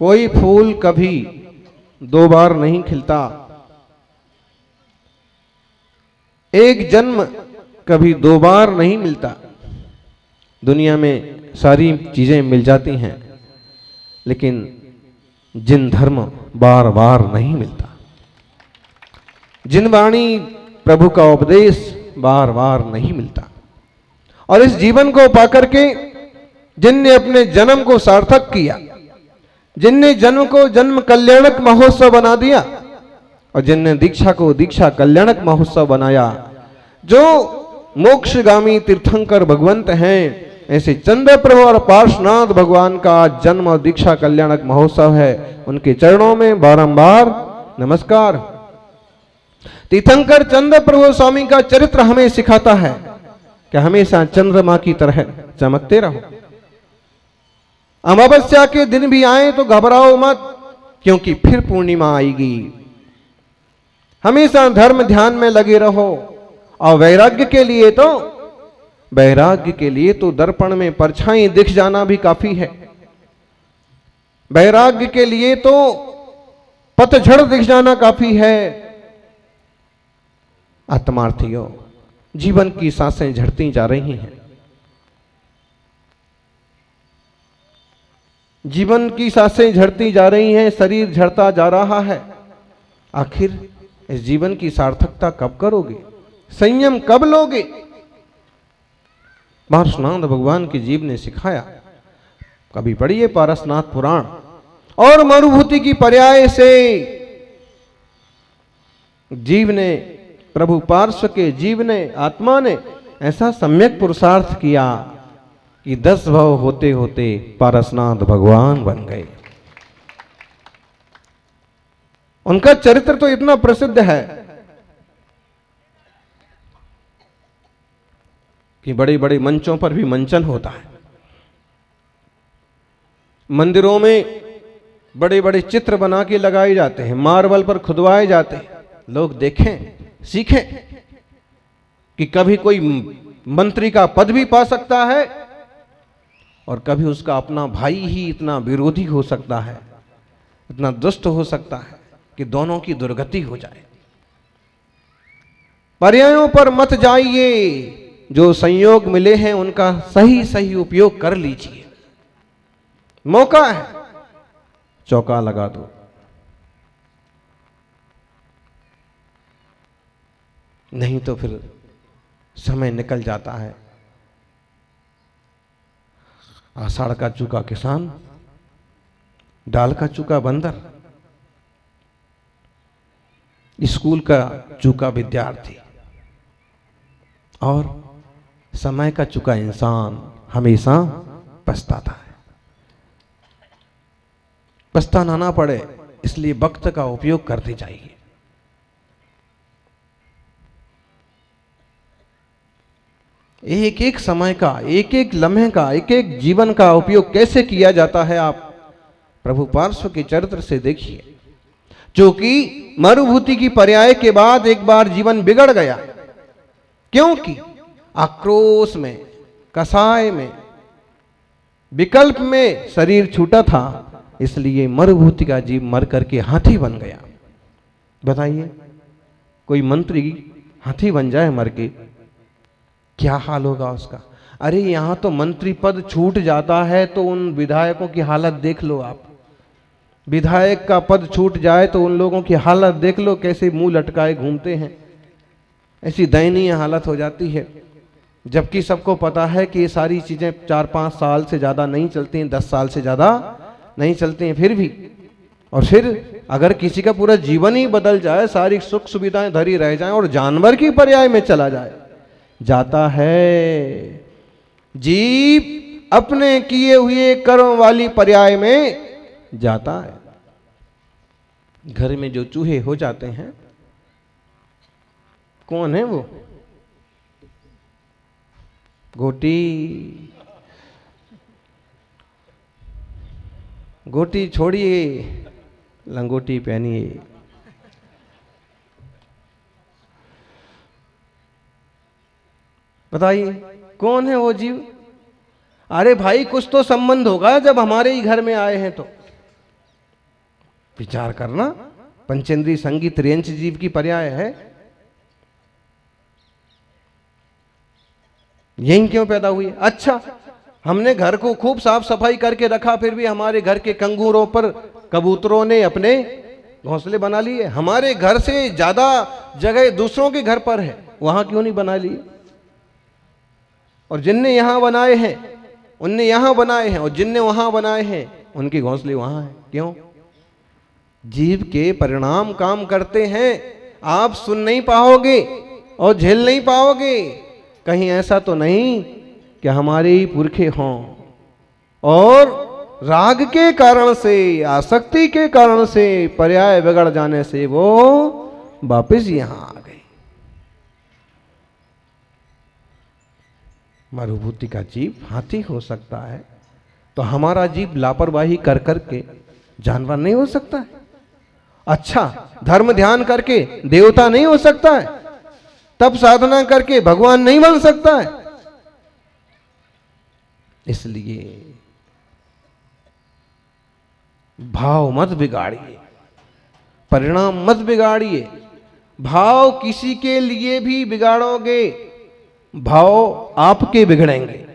कोई फूल कभी दो बार नहीं खिलता, एक जन्म कभी दो बार नहीं मिलता। दुनिया में सारी चीजें मिल जाती हैं, लेकिन जिन धर्म बार बार नहीं मिलता, जिन वाणी प्रभु का उपदेश बार बार नहीं मिलता। और इस जीवन को पाकर के जिनने अपने जन्म को सार्थक किया, जिनने जन्म को जन्म कल्याणक महोत्सव बना दिया, और जिनने दीक्षा को दीक्षा कल्याणक महोत्सव बनाया, जो मोक्षगामी तीर्थंकर भगवंत हैं, ऐसे चंद्र प्रभु और पार्श्वनाथ भगवान का जन्म और दीक्षा कल्याणक महोत्सव है। उनके चरणों में बारंबार नमस्कार। तीर्थंकर चंद्र प्रभु स्वामी का चरित्र हमें सिखाता है कि हमेशा चंद्रमा की तरह चमकते रहो। अमावस्या के दिन भी आए तो घबराओ मत, क्योंकि फिर पूर्णिमा आएगी। हमेशा धर्म ध्यान में लगे रहो। और वैराग्य के लिए तो दर्पण में परछाई दिख जाना भी काफी है। वैराग्य के लिए तो पतझड़ दिख जाना काफी है। आत्मार्थियों, जीवन की सांसें झड़ती जा रही हैं। जीवन की सांसें झड़ती जा रही हैं, शरीर झड़ता जा रहा है। आखिर इस जीवन की सार्थकता कब करोगे? संयम कब लोगे? पार्श्वनाथ भगवान की जीव ने सिखाया। कभी पढ़िए पारसनाथ पुराण। और मरुभूति की पर्याय से जीव ने, प्रभु पार्श्व के जीव ने, आत्मा ने ऐसा सम्यक पुरुषार्थ किया कि 10 भव होते होते पारसनाथ भगवान बन गए। उनका चरित्र तो इतना प्रसिद्ध है कि बड़े बड़े मंचों पर भी मंचन होता है। मंदिरों में बड़े बड़े चित्र बना के लगाए जाते हैं, मार्बल पर खुदवाए जाते हैं। लोग देखें, सीखें कि कभी कोई मंत्री का पद भी पा सकता है और कभी उसका अपना भाई ही इतना विरोधी हो सकता है, इतना दुष्ट हो सकता है कि दोनों की दुर्गति हो जाए। पर्यायों पर मत जाइए। जो संयोग मिले हैं उनका सही सही उपयोग कर लीजिए। मौका है, चौका लगा दो। नहीं तो फिर समय निकल जाता है। आषाढ़ का चूका किसान, डाल का चूका बंदर, स्कूल का चूका विद्यार्थी और समय का चूका इंसान हमेशा पछताता है। पछताना ना पड़े इसलिए वक्त का उपयोग करते जाइए। एक एक समय का, एक एक लम्हे का, एक एक जीवन का उपयोग कैसे किया जाता है आप प्रभु पार्श्व के चरित्र से देखिए। जो कि मरुभूति की पर्याय के बाद एक बार जीवन बिगड़ गया, क्योंकि आक्रोश में, कसाय में, विकल्प में शरीर छूटा था, इसलिए मरुभूति का जीव मर करके हाथी बन गया। बताइए, कोई मंत्री हाथी बन जाए मर के, क्या हाल होगा उसका? अरे यहां तो मंत्री पद छूट जाता है तो उन विधायकों की हालत देख लो आप। विधायक का पद छूट जाए तो उन लोगों की हालत देख लो, कैसे मुंह लटकाए घूमते हैं। ऐसी दयनीय हालत हो जाती है। जबकि सबको पता है कि ये सारी चीजें 4-5 साल से ज्यादा नहीं चलती हैं, 10 साल से ज्यादा नहीं चलती हैं। फिर भी, और फिर अगर किसी का पूरा जीवन ही बदल जाए, सारी सुख सुविधाएं धरी रह जाएं और जानवर की पर्याय में चला जाए, जाता है। जीव अपने किए हुए कर्म वाली पर्याय में जाता है। घर में जो चूहे हो जाते हैं, कौन है वो? गोटी। गोटी छोड़िए, लंगोटी पहनिए। बताइए कौन है वो जीव? अरे भाई कुछ तो संबंध होगा जब हमारे ही घर में आए हैं तो। विचार करना, पंचेंद्रिय संगी त्रियंच जीव की पर्याय है। यही क्यों पैदा हुई? अच्छा, हमने घर को खूब साफ सफाई करके रखा, फिर भी हमारे घर के कंगूरों पर कबूतरों ने अपने घोंसले बना लिए। हमारे घर से ज्यादा जगह दूसरों के घर पर है, वहां क्यों नहीं बना लिए? और जिनने यहां बनाए हैं उनने यहां बनाए हैं, और जिनने वहां बनाए हैं उनके घोंसले वहां हैं। क्यों? जीव के परिणाम काम करते हैं। आप सुन नहीं पाओगे और झेल नहीं पाओगे। कहीं ऐसा तो नहीं कि हमारे ही पुरखे हों और राग के कारण से, आसक्ति के कारण से, पर्याय बिगड़ जाने से वो वापस यहां आ गए। मरुभूति का जीव हाथी हो सकता है, तो हमारा जीव लापरवाही कर करके जानवर नहीं हो सकता है? अच्छा, धर्म ध्यान करके देवता नहीं हो सकता है? तब साधना करके भगवान नहीं बन सकता है? इसलिए भाव मत बिगाड़िए, परिणाम मत बिगाड़िए। भाव किसी के लिए भी बिगाड़ोगे, भाव आपके बिगड़ेंगे।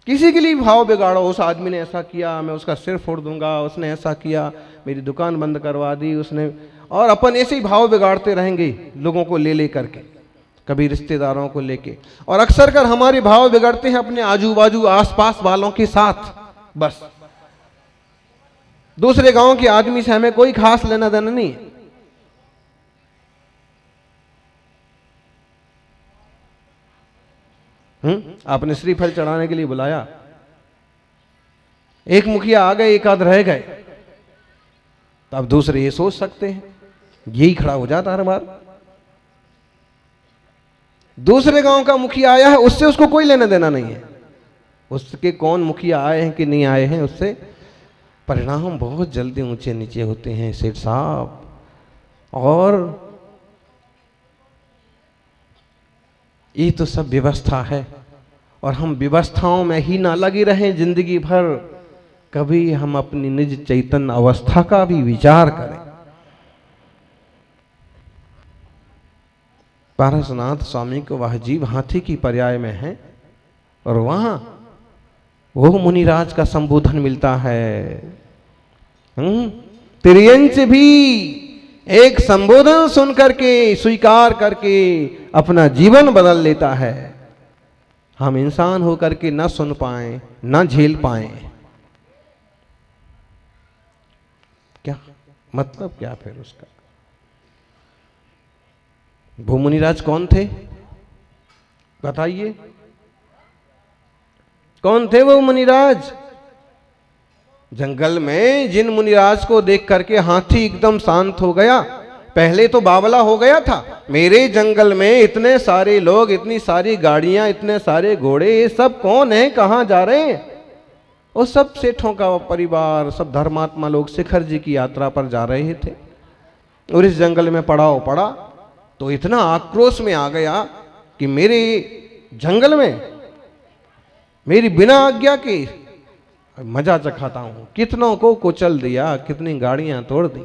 किसी के लिए भाव बिगाड़ो, उस आदमी ने ऐसा किया, मैं उसका सिर फोड़ दूंगा, उसने ऐसा किया, मेरी दुकान बंद करवा दी उसने, और अपन ऐसे ही भाव बिगाड़ते रहेंगे लोगों को ले करके, कभी रिश्तेदारों को लेके। और अक्सर कर हमारे भाव बिगड़ते हैं अपने आजू बाजू आसपास वालों के साथ। बस दूसरे गांव के आदमी से हमें कोई खास लेना देना नहीं है। आपने श्रीफल चढ़ाने के लिए बुलाया, एक मुखिया आ गए, एक आध रह गए, तो अब दूसरे ये सोच सकते हैं, यही खड़ा हो जाता हर बार। दूसरे गांव का मुखिया आया है, उससे उसको कोई लेना देना नहीं है। उसके कौन मुखिया आए हैं कि नहीं आए हैं, उससे परिणाम बहुत जल्दी ऊंचे नीचे होते हैं सेठ साहब। और ये तो सब व्यवस्था है, और हम व्यवस्थाओं में ही ना लगे रहें जिंदगी भर। कभी हम अपनी निज चैतन्य अवस्था का भी विचार करें। पारसनाथ स्वामी को वह जीव हाथी की पर्याय में है, और वहां वो मुनिराज का संबोधन मिलता है। तिर्यंच भी एक संबोधन सुन करके, स्वीकार करके अपना जीवन बदल लेता है। हम इंसान होकर के ना सुन पाए, ना झेल पाए, क्या मतलब क्या फिर उसका? वो मुनिराज कौन थे बताइए? कौन थे वो मुनिराज? जंगल में जिन मुनिराज को देख करके हाथी एकदम शांत हो गया, पहले तो बावला हो गया था, मेरे जंगल में इतने सारे लोग, इतनी सारी गाड़ियां, इतने सारे घोड़े, ये सब कौन है, कहां जा रहे हैं? वो सब सेठों का परिवार, सब धर्मात्मा लोग शिखर जी की यात्रा पर जा रहे थे। और इस जंगल में पड़ाव पड़ा तो इतना आक्रोश में आ गया कि मेरे जंगल में मेरी बिना आज्ञा के मजा चखाता हूं, कितनों को कुचल दिया, कितनी गाड़ियां तोड़ दी।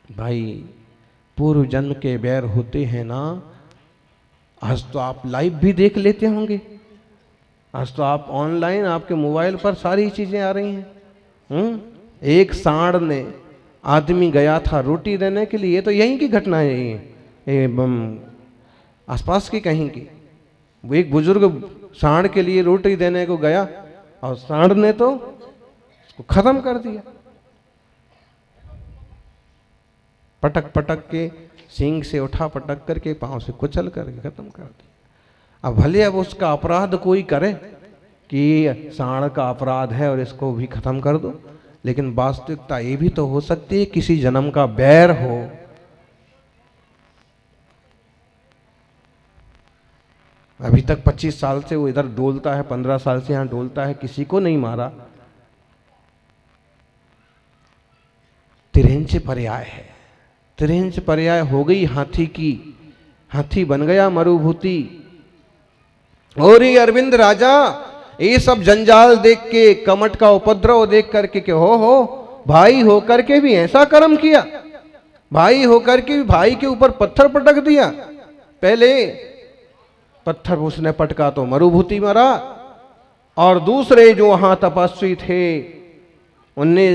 भाई पूर्व जन्म के बैर होते हैं ना। आज तो आप लाइव भी देख लेते होंगे, आज तो आप ऑनलाइन, आपके मोबाइल पर सारी चीजें आ रही हैं। एक सांड ने आदमी गया था रोटी देने के लिए, तो यहीं की घटना है ये आसपास की कहीं की। वो एक बुजुर्ग सांड के लिए रोटी देने को गया और सांड ने तो उसको खत्म कर दिया, पटक पटक के, सींग से उठा पटक करके, पांव से कुचल करके खत्म कर दिया। अब भले अब उसका अपराध कोई करे कि सांड का अपराध है और इसको भी खत्म कर दो, लेकिन वास्तविकता ये भी तो हो सकती है किसी जन्म का बैर हो। अभी तक 25 साल से वो इधर डोलता है, 15 साल से यहां डोलता है, किसी को नहीं मारा। तिरंच पर्याय है, तिरंच पर्याय हो गई हाथी की हाथी बन गया मरुभूति। और ये अरविंद राजा ये सब जंजाल देख के, कमट का उपद्रव देख करके कि हो भाई होकर के भी ऐसा कर्म किया, भाई होकर के भी भाई के ऊपर पत्थर पटक दिया। पहले पत्थर उसने पटका तो मरुभूति मरा, और दूसरे जो वहां तपस्वी थे उनने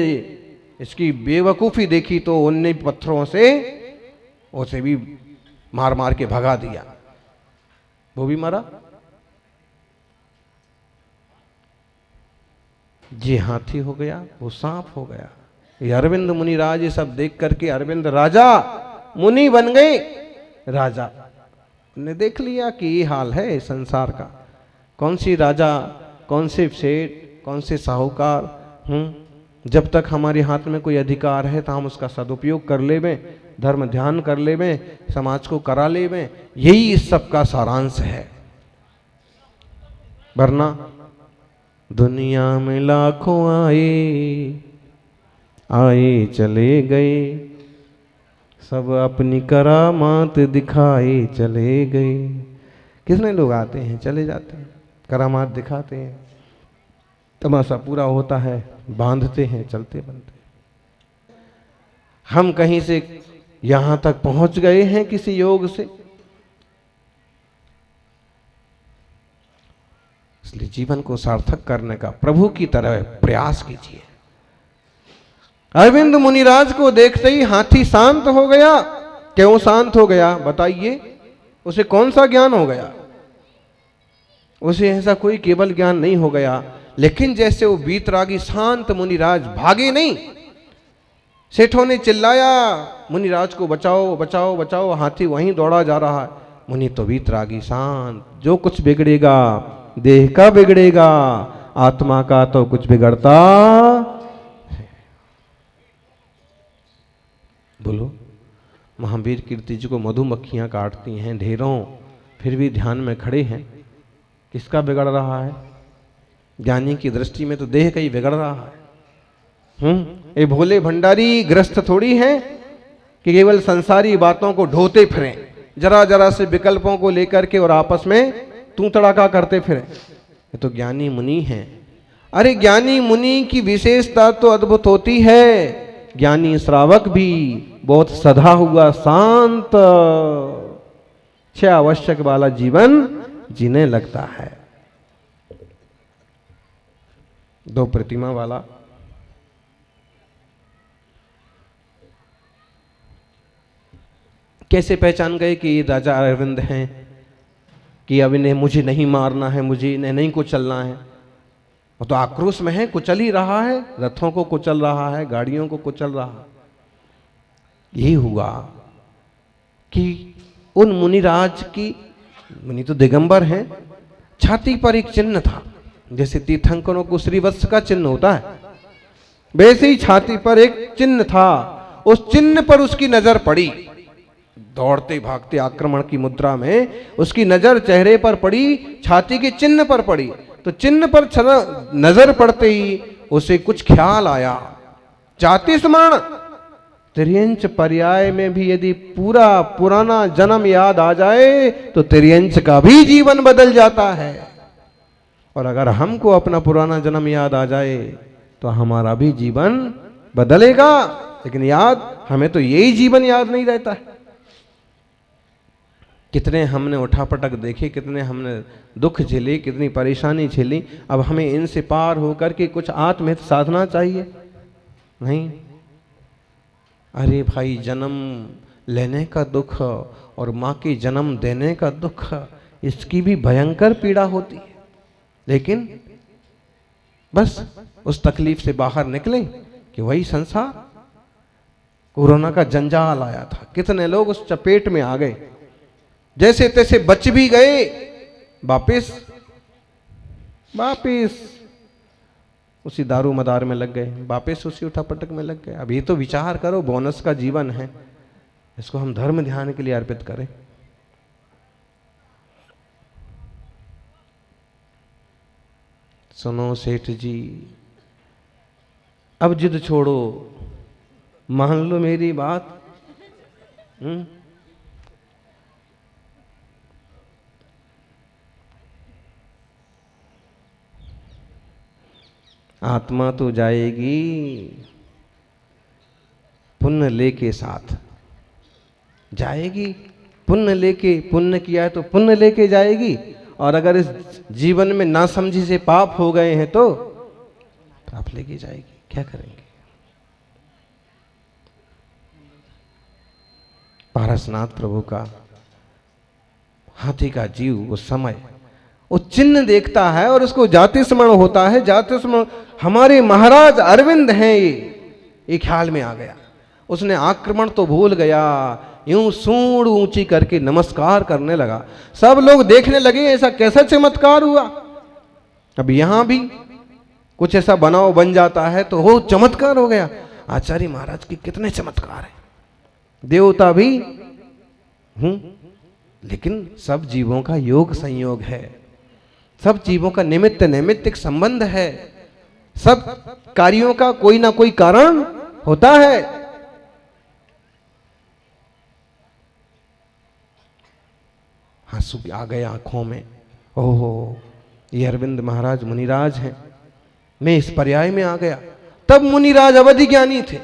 इसकी बेवकूफी देखी तो उनने पत्थरों से उसे भी मार मार के भगा दिया, वो भी मरा। ये हाथी हो गया, वो सांप हो गया। ये अरविंद मुनिराज ये सब देख करके अरविंद राजा मुनि बन गए। राजा ने देख लिया कि ये हाल है संसार का, कौन सी राजा, कौन से सेठ, कौन से साहूकार, जब तक हमारे हाथ में कोई अधिकार है तो हम उसका सदुपयोग कर लेवें, धर्म ध्यान कर लेवें, समाज को करा लेवें, यही इस सब का सारांश है। वरना दुनिया में लाखों आए चले गए, सब अपनी करामात दिखाए चले गए। कितने लोग आते हैं चले जाते हैं, करामात दिखाते हैं, तमाशा पूरा होता है, बांधते हैं, चलते बनते। हम कहीं से यहां तक पहुंच गए हैं किसी योग से, इसलिए जीवन को सार्थक करने का प्रभु की तरह प्रयास कीजिए। अरविंद मुनिराज को देखते ही हाथी शांत हो गया। क्यों शांत हो गया बताइए? उसे कौन सा ज्ञान हो गया? उसे ऐसा कोई केवल ज्ञान नहीं हो गया, लेकिन जैसे वो वीतरागी शांत मुनिराज भागे नहीं। सेठों ने चिल्लाया मुनिराज को बचाओ बचाओ बचाओ, हाथी वहीं दौड़ा जा रहा है। मुनि तो वीतरागी शांत, जो कुछ बिगड़ेगा देह का बिगड़ेगा, आत्मा का तो कुछ बिगड़ता है। बोलो, महावीर कीर्ति जी को मधुमक्खियां काटती हैं ढेरों, फिर भी ध्यान में खड़े हैं। किसका बिगड़ रहा है? ज्ञानी की दृष्टि में तो देह का ही बिगड़ रहा है। ये भोले भंडारी ग्रस्त थोड़ी हैं कि केवल संसारी बातों को ढोते फिरें, जरा जरा से विकल्पों को लेकर के और आपस में तू तड़ाका करते फिरें। ये तो ज्ञानी मुनि हैं। अरे ज्ञानी मुनि की विशेषता तो अद्भुत होती है। ज्ञानी श्रावक भी बहुत सधा हुआ शांत छह आवश्यक वाला जीवन जीने लगता है। दो प्रतिमा वाला कैसे पहचान गए कि ये राजा अरविंद हैं, कि अब इन्हें मुझे नहीं मारना है, मुझे इन्हें नहीं कुचलना है? वो तो आक्रोश में है, कुचल ही रहा है, रथों को कुचल रहा है, गाड़ियों को कुचल रहा है। यही हुआ कि उन मुनिराज की, मुनि तो दिगंबर हैं, छाती पर एक चिन्ह था, जैसे तीर्थंकरों को श्रीवत्स का चिन्ह होता है, वैसे ही छाती पर एक चिन्ह था। उस चिन्ह पर उसकी नजर पड़ी। दौड़ते भागते आक्रमण की मुद्रा में उसकी नजर चेहरे पर पड़ी, छाती के चिन्ह पर पड़ी। तो चिन्ह पर नजर पड़ते ही उसे कुछ ख्याल आया। जाति स्मरण तिर्यंच पर्याय में भी यदि पूरा पुराना जन्म याद आ जाए तो तिर्यंच का भी जीवन बदल जाता है। और अगर हमको अपना पुराना जन्म याद आ जाए तो हमारा भी जीवन बदलेगा। लेकिन याद हमें तो यही जीवन याद नहीं रहता है। कितने हमने उठापटक देखे, कितने हमने दुख झेले, कितनी परेशानी झेली। अब हमें इनसे पार होकर के कुछ आत्महित साधना चाहिए नहीं? अरे भाई, जन्म लेने का दुख और माँ के जन्म देने का दुख, इसकी भी भयंकर पीड़ा होती है। लेकिन बस उस तकलीफ से बाहर निकले कि वही संसार। कोरोना का जंजाल आया था, कितने लोग उस चपेट में आ गए, जैसे तैसे बच भी गए, वापिस उसी दारू मदार में लग गए, वापिस उसी उठापटक में लग गए। अब ये तो विचार करो, बोनस का जीवन है, इसको हम धर्म ध्यान के लिए अर्पित करें। सुनो सेठ जी, अब जिद छोड़ो, मान लो मेरी बात। आत्मा तो जाएगी पुण्य लेके साथ जाएगी। पुण्य लेके, पुण्य किया है तो पुण्य लेके जाएगी, और अगर इस जीवन में नासमझी से पाप हो गए हैं तो पाप लेके जाएगी। क्या करेंगे? पारसनाथ प्रभु का हाथी का जीव उस समय वो चिन्ह देखता है और उसको जाति स्मरण होता है। जाति स्मरण हमारे महाराज अरविंद हैं, ये ख्याल में आ गया। उसने आक्रमण तो भूल गया, यूं सूंड ऊंची करके नमस्कार करने लगा। सब लोग देखने लगे ऐसा कैसा चमत्कार हुआ। अब यहां भी कुछ ऐसा बनाव बन जाता है तो वो चमत्कार हो गया। आचार्य महाराज के कितने चमत्कार है, देवता भी लेकिन सब जीवों का योग संयोग है, सब जीवों का निमित्त नैमित्तिक संबंध है, सब कार्यों का कोई ना कोई कारण होता है। आंसू आ गए आंखों में, ओहो ये अरविंद महाराज मुनिराज हैं, मैं इस पर्याय में आ गया। तब मुनिराज अवधि ज्ञानी थे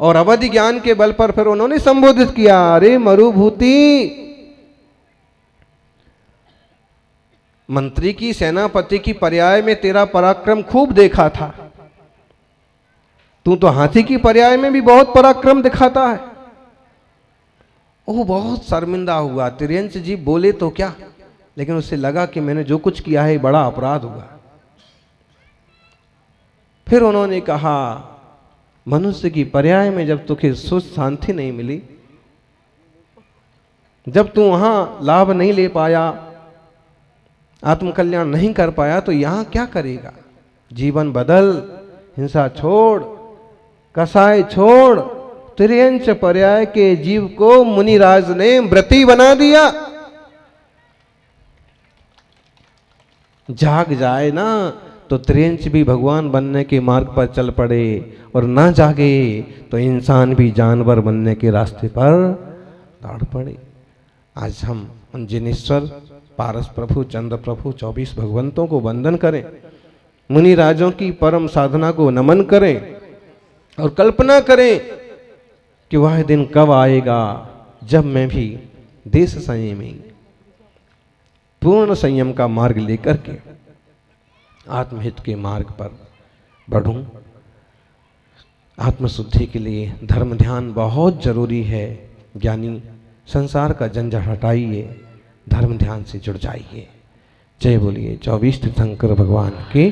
और अवधि ज्ञान के बल पर फिर उन्होंने संबोधित किया, अरे मरुभूति, मंत्री की सेनापति की पर्याय में तेरा पराक्रम खूब देखा था, तू तो हाथी की पर्याय में भी बहुत पराक्रम दिखाता है। वो बहुत शर्मिंदा हुआ। तिर्यंच जी बोले तो क्या, लेकिन उससे लगा कि मैंने जो कुछ किया है बड़ा अपराध हुआ। फिर उन्होंने कहा, मनुष्य की पर्याय में जब तुझे सुख शांति नहीं मिली, जब तू वहां लाभ नहीं ले पाया, आत्मकल्याण नहीं कर पाया, तो यहां क्या करेगा? जीवन बदल, हिंसा छोड़, कसाय छोड़। तिर्यंच पर्याय के जीव को मुनिराज ने व्रती बना दिया। जाग जाए ना तो तिर्यंच भी भगवान बनने के मार्ग पर चल पड़े, और ना जागे तो इंसान भी जानवर बनने के रास्ते पर दौड़ पड़े। आज हम उन जिनेश्वर, पारस प्रभु, चंद्र प्रभु, 24 भगवंतों को वंदन करें, मुनि राजों की परम साधना को नमन करें और कल्पना करें कि वह दिन कब आएगा जब मैं भी देश संयमी, पूर्ण संयम का मार्ग लेकर के आत्महित के मार्ग पर बढ़ूं। आत्मशुद्धि के लिए धर्म ध्यान बहुत जरूरी है। ज्ञानी संसार का झंझट हटाइए, धर्म ध्यान से जुड़ जाइए। जय बोलिए 24 तीर्थंकर भगवान के।